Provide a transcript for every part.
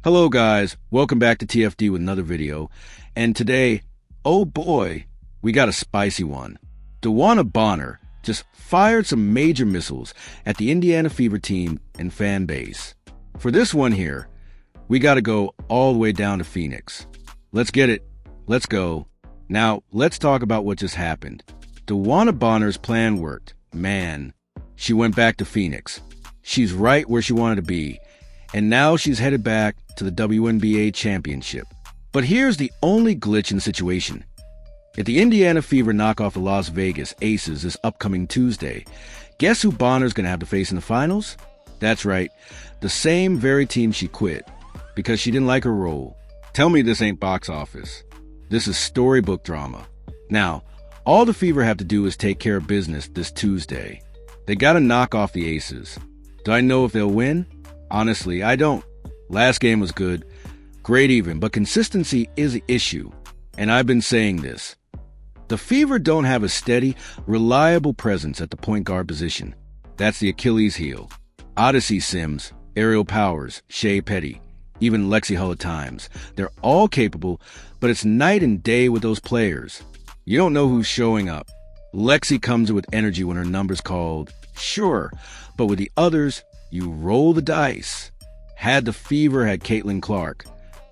Hello guys, welcome back to TFD with another video. And today, oh boy, we got a spicy one. DeWanna Bonner just fired some major missiles at the Indiana Fever team and fan base. For this one here, we gotta go all the way down to Phoenix. Let's get it. Let's go. Now, let's talk about what just happened. DeWanna Bonner's plan worked. Man, she went back to Phoenix. She's right where she wanted to be. And now she's headed back to the WNBA championship. But here's the only glitch in the situation. If the Indiana Fever knock off the Las Vegas Aces this upcoming Tuesday, guess who Bonner's going to have to face in the finals? That's right, the same very team she quit because she didn't like her role. Tell me this ain't box office. This is storybook drama. Now, all the Fever have to do is take care of business this Tuesday. They got to knock off the Aces. Do I know if they'll win? Honestly, I don't. Last game was good, great even, but consistency is the issue, and I've been saying this. The Fever don't have a steady, reliable presence at the point guard position. That's the Achilles heel. Odyssey Sims, Aerial Powers, Shea Petty, even Lexi Hull at times. They're all capable, but it's night and day with those players. You don't know who's showing up. Lexi comes in with energy when her number's called, sure, but with the others, you roll the dice. Had the Fever had Caitlin Clark,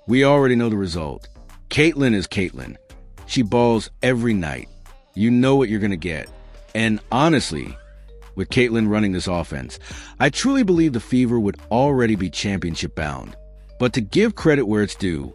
we already know the result. Caitlin is Caitlin. She balls every night. You know what you're going to get. And honestly, with Caitlin running this offense, I truly believe the Fever would already be championship bound. But to give credit where it's due,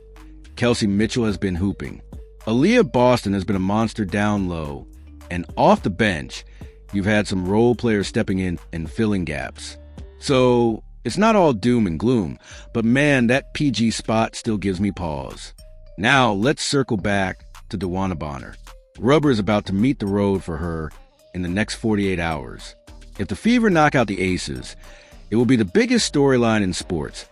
Kelsey Mitchell has been hooping. Aaliyah Boston has been a monster down low. And off the bench, you've had some role players stepping in and filling gaps. So, it's not all doom and gloom, but man, that PG spot still gives me pause. Now, let's circle back to DeWanna Bonner. Rubber is about to meet the road for her in the next 48 hours. If the Fever knock out the Aces, it will be the biggest storyline in sports,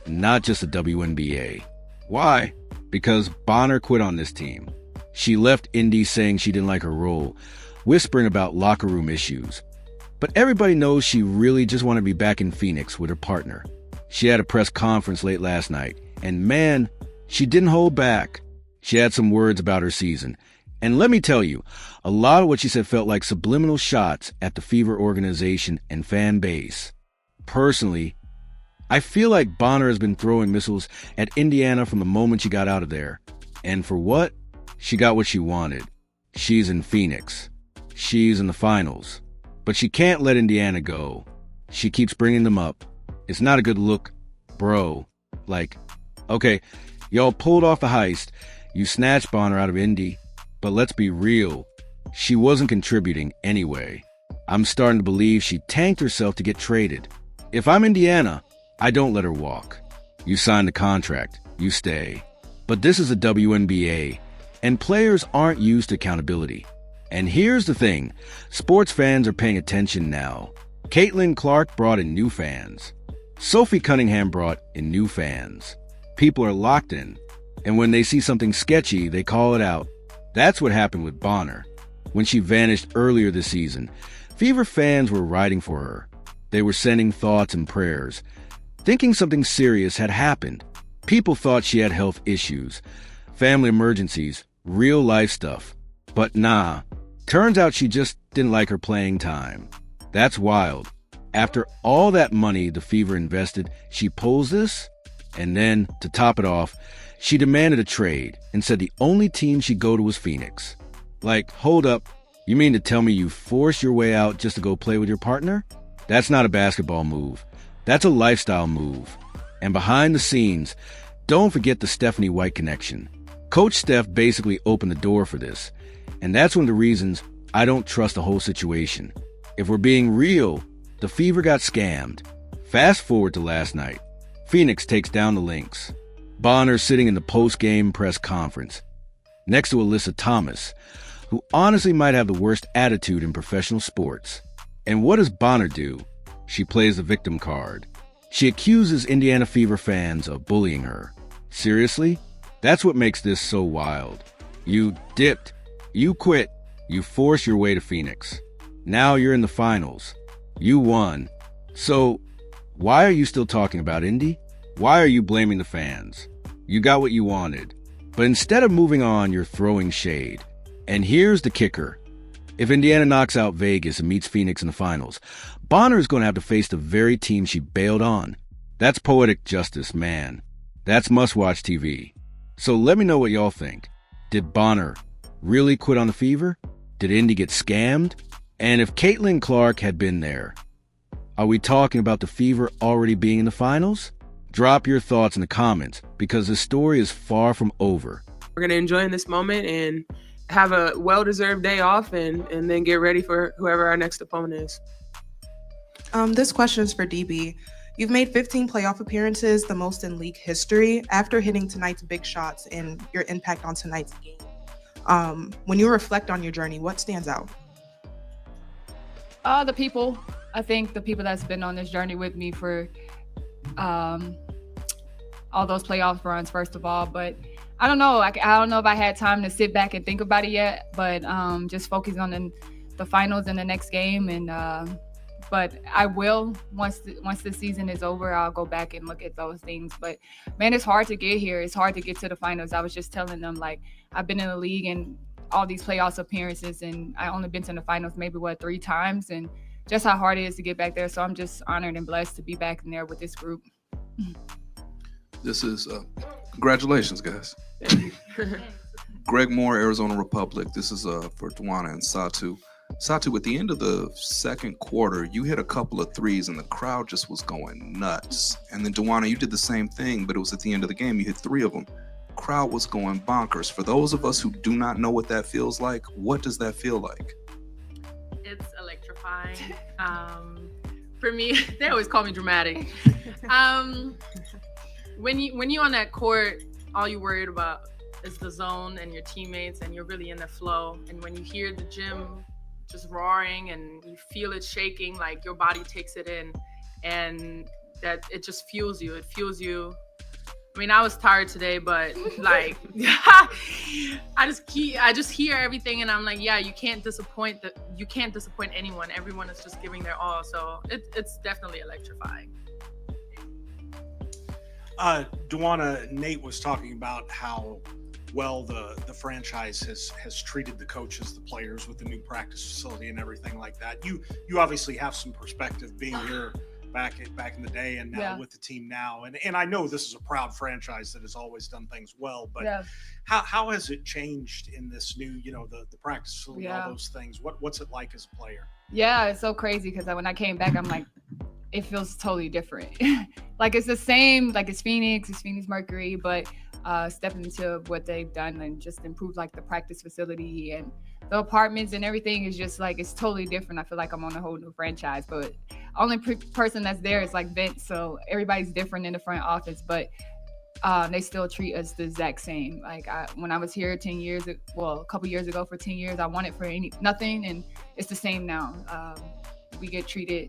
not just the WNBA. Why? Because Bonner quit on this team. She left Indy saying she didn't like her role, whispering about locker room issues. But everybody knows she really just wanted to be back in Phoenix with her partner. She had a press conference late last night, and man, she didn't hold back. She had some words about her season. And let me tell you, a lot of what she said felt like subliminal shots at the Fever organization and fan base. Personally, I feel like Bonner has been throwing missiles at Indiana from the moment she got out of there. And for what? She got what she wanted. She's in Phoenix. She's in the finals. But she can't let Indiana go. She keeps bringing them up. It's not a good look, bro. Like, okay, y'all pulled off the heist. You snatched Bonner out of Indy. But let's be real. She wasn't contributing anyway. I'm starting to believe she tanked herself to get traded. If I'm Indiana, I don't let her walk. You sign the contract. You stay. But this is a WNBA, and players aren't used to accountability. And here's the thing, sports fans are paying attention now. Caitlin Clark brought in new fans. Sophie Cunningham brought in new fans. People are locked in, and when they see something sketchy, they call it out. That's what happened with Bonner. When she vanished earlier this season, Fever fans were riding for her. They were sending thoughts and prayers, thinking something serious had happened. People thought she had health issues, family emergencies, real life stuff. But nah. Turns out she just didn't like her playing time. That's wild. After all that money the Fever invested, she pulls this? And then, to top it off, she demanded a trade and said the only team she'd go to was Phoenix. Like, hold up, you mean to tell me you forced your way out just to go play with your partner? That's not a basketball move. That's a lifestyle move. And behind the scenes, don't forget the Stephanie White connection. Coach Steph basically opened the door for this. And that's one of the reasons I don't trust the whole situation. If we're being real, the Fever got scammed. Fast forward to last night. Phoenix takes down the Lynx. Bonner sitting in the post-game press conference, next to Alyssa Thomas, who honestly might have the worst attitude in professional sports. And what does Bonner do? She plays the victim card. She accuses Indiana Fever fans of bullying her. Seriously? That's what makes this so wild. You dipped. You quit. You forced your way to Phoenix. Now you're in the finals. You won. So, why are you still talking about Indy? Why are you blaming the fans? You got what you wanted. But instead of moving on, you're throwing shade. And here's the kicker. If Indiana knocks out Vegas and meets Phoenix in the finals, Bonner is going to have to face the very team she bailed on. That's poetic justice, man. That's must-watch TV. So let me know what y'all think. Did Bonner really quit on the Fever? Did Indy get scammed? And if Caitlin Clark had been there, are we talking about the Fever already being in the finals? Drop your thoughts in the comments, because the story is far from over. We're going to enjoy in this moment and have a well-deserved day off and then get ready for whoever our next opponent is. This question is for DB. You've made 15 playoff appearances, the most in league history. After hitting tonight's big shots and your impact on tonight's game, when you reflect on your journey, what stands out? The people. I think the people that's been on this journey with me for all those playoff runs, first of all. But I don't know. I don't know if I had time to sit back and think about it yet. But just focus on the finals and the next game. And but I will, once the season is over, I'll go back and look at those things. But man, it's hard to get here. It's hard to get to the finals. I was just telling them, like, I've been in the league and all these playoffs appearances, and I only been to the finals maybe 3 times, and just how hard it is to get back there. So I'm just honored and blessed to be back in there with this group. This is congratulations, guys. Greg Moore, Arizona Republic. This is for DeWanna and Satu. Satu, at the end of the second quarter, you hit a couple of threes and the crowd just was going nuts. And then DeWanna, you did the same thing, but it was at the end of the game. You hit 3 of them. Crowd was going bonkers. For those of us who do not know what that feels like, what does that feel like? It's electrifying. For me, they always call me dramatic. When you're on that court, all you're worried about is the zone and your teammates, and you're really in the flow. And when you hear the gym just roaring and you feel it shaking, like your body takes it in, and that it just fuels you. It fuels you. I mean, I was tired today, but like, I just hear everything, and I'm like, yeah, you can't disappoint anyone. Everyone is just giving their all. So it's definitely electrifying. DeWanna, Nate was talking about how well the franchise has treated the coaches, the players, with the new practice facility and everything like that. You obviously have some perspective being here back in the day and now with the team now. And I know this is a proud franchise that has always done things well, but how has it changed in this new, the practice facility, all those things? What's it like as a player? Yeah, it's so crazy because when I came back, I'm like, it feels totally different. Like it's the same, like it's Phoenix Mercury, but stepping into what they've done and just improved like the practice facility and the apartments and everything is just like, it's totally different. I feel like I'm on a whole new franchise, but only person that's there is like Vince. So everybody's different in the front office, but they still treat us the exact same. Like when I was here a couple years ago for 10 years, I wanted for nothing, and it's the same now. We get treated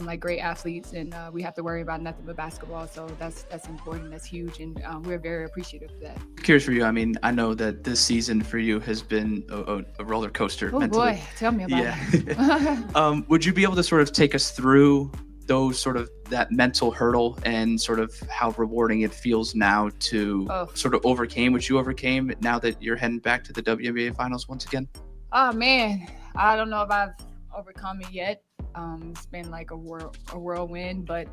like great athletes, and we have to worry about nothing but basketball. So that's important. That's huge, and we're very appreciative of that. Curious for you. I mean, I know that this season for you has been a roller coaster. Oh mentally. Boy, tell me about it. Would you be able to sort of take us through that mental hurdle and sort of how rewarding it feels now to sort of overcame what you overcame now that you're heading back to the WNBA Finals once again? Oh man, I don't know if I've overcome it yet. It's been like a whirlwind, but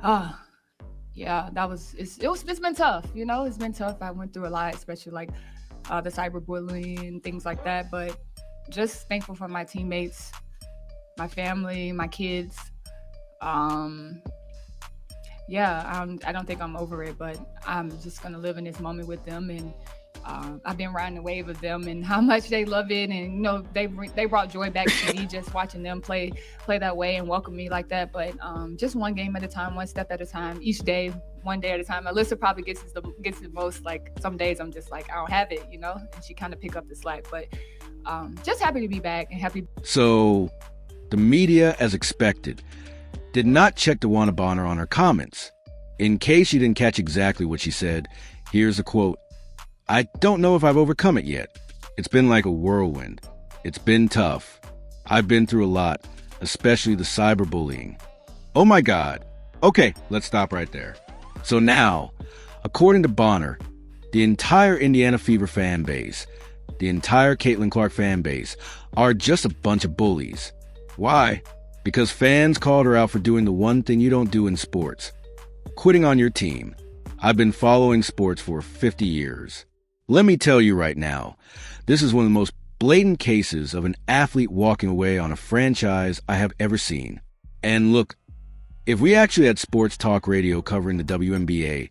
it's been tough. It's been tough. I went through a lot, especially like the cyberbullying and things like that, but just thankful for my teammates, my family, my kids. I don't think I'm over it, but I'm just gonna live in this moment with them, and I've been riding the wave of them and how much they love it, and they brought joy back to me just watching them play that way and welcome me like that. But just one game at a time, one step at a time, each day, one day at a time. Alyssa probably gets the most. Like some days I'm just like, I don't have it, and she kind of pick up the slack. But just happy to be back and happy. So the media, as expected, did not check DeWanna Bonner on her comments. In case you didn't catch exactly what she said, here's a quote. "I don't know if I've overcome it yet. It's been like a whirlwind. It's been tough. I've been through a lot, especially the cyberbullying. Oh my God." Okay, let's stop right there. So now, according to Bonner, the entire Indiana Fever fan base, the entire Caitlin Clark fan base, are just a bunch of bullies. Why? Because fans called her out for doing the one thing you don't do in sports: quitting on your team. I've been following sports for 50 years. Let me tell you right now, this is one of the most blatant cases of an athlete walking away on a franchise I have ever seen. And look, if we actually had sports talk radio covering the WNBA,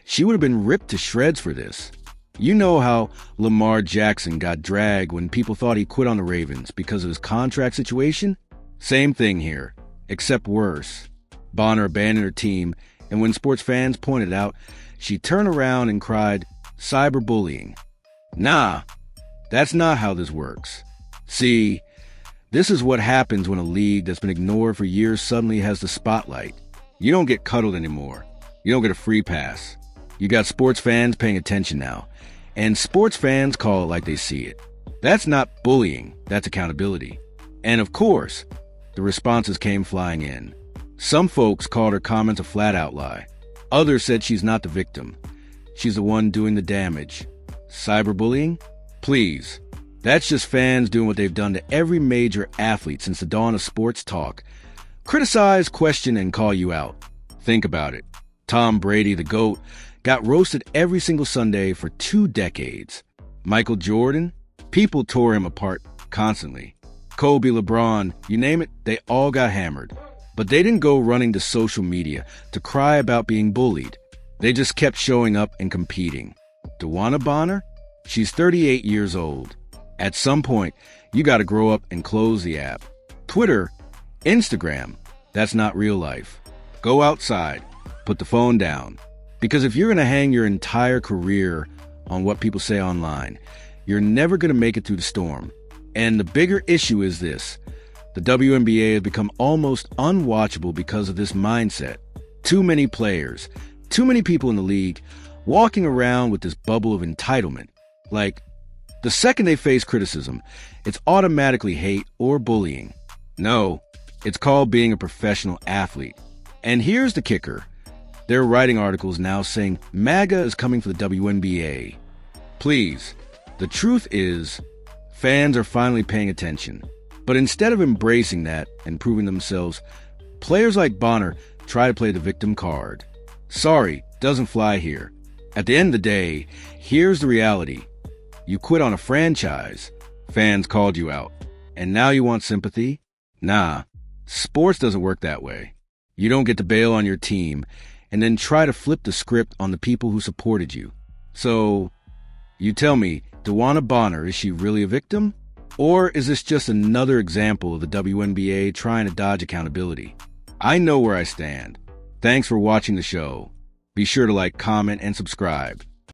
she would have been ripped to shreds for this. You know how Lamar Jackson got dragged when people thought he quit on the Ravens because of his contract situation? Same thing here, except worse. Bonner abandoned her team, and when sports fans pointed out, she turned around and cried, "Cyberbullying." Nah, that's not how this works. See, this is what happens when a league that's been ignored for years suddenly has the spotlight. You don't get cuddled anymore. You don't get a free pass. You got sports fans paying attention now, and sports fans call it like they see it. That's not bullying, that's accountability. And of course, the responses came flying in. Some folks called her comments a flat-out lie. Others said she's not the victim. She's the one doing the damage. Cyberbullying? Please. That's just fans doing what they've done to every major athlete since the dawn of sports talk. Criticize, question, and call you out. Think about it. Tom Brady, the GOAT, got roasted every single Sunday for 2 decades. Michael Jordan? People tore him apart constantly. Kobe, LeBron, you name it, they all got hammered. But they didn't go running to social media to cry about being bullied. They just kept showing up and competing. DeWanna Bonner? She's 38 years old. At some point, you gotta grow up and close the app. Twitter, Instagram, that's not real life. Go outside, put the phone down. Because if you're gonna hang your entire career on what people say online, you're never gonna make it through the storm. And the bigger issue is this: the WNBA has become almost unwatchable because of this mindset. Too many players, too many people in the league walking around with this bubble of entitlement. Like, the second they face criticism, it's automatically hate or bullying. No, it's called being a professional athlete. And here's the kicker. They're writing articles now saying MAGA is coming for the WNBA. Please, the truth is, fans are finally paying attention. But instead of embracing that and proving themselves, players like Bonner try to play the victim card. Sorry, doesn't fly here. At the end of the day, here's the reality. You quit on a franchise. Fans called you out. And now you want sympathy? Nah, sports doesn't work that way. You don't get to bail on your team and then try to flip the script on the people who supported you. So, you tell me, DeWanna Bonner, is she really a victim? Or is this just another example of the WNBA trying to dodge accountability? I know where I stand. Thanks for watching the show. Be sure to like, comment, and subscribe.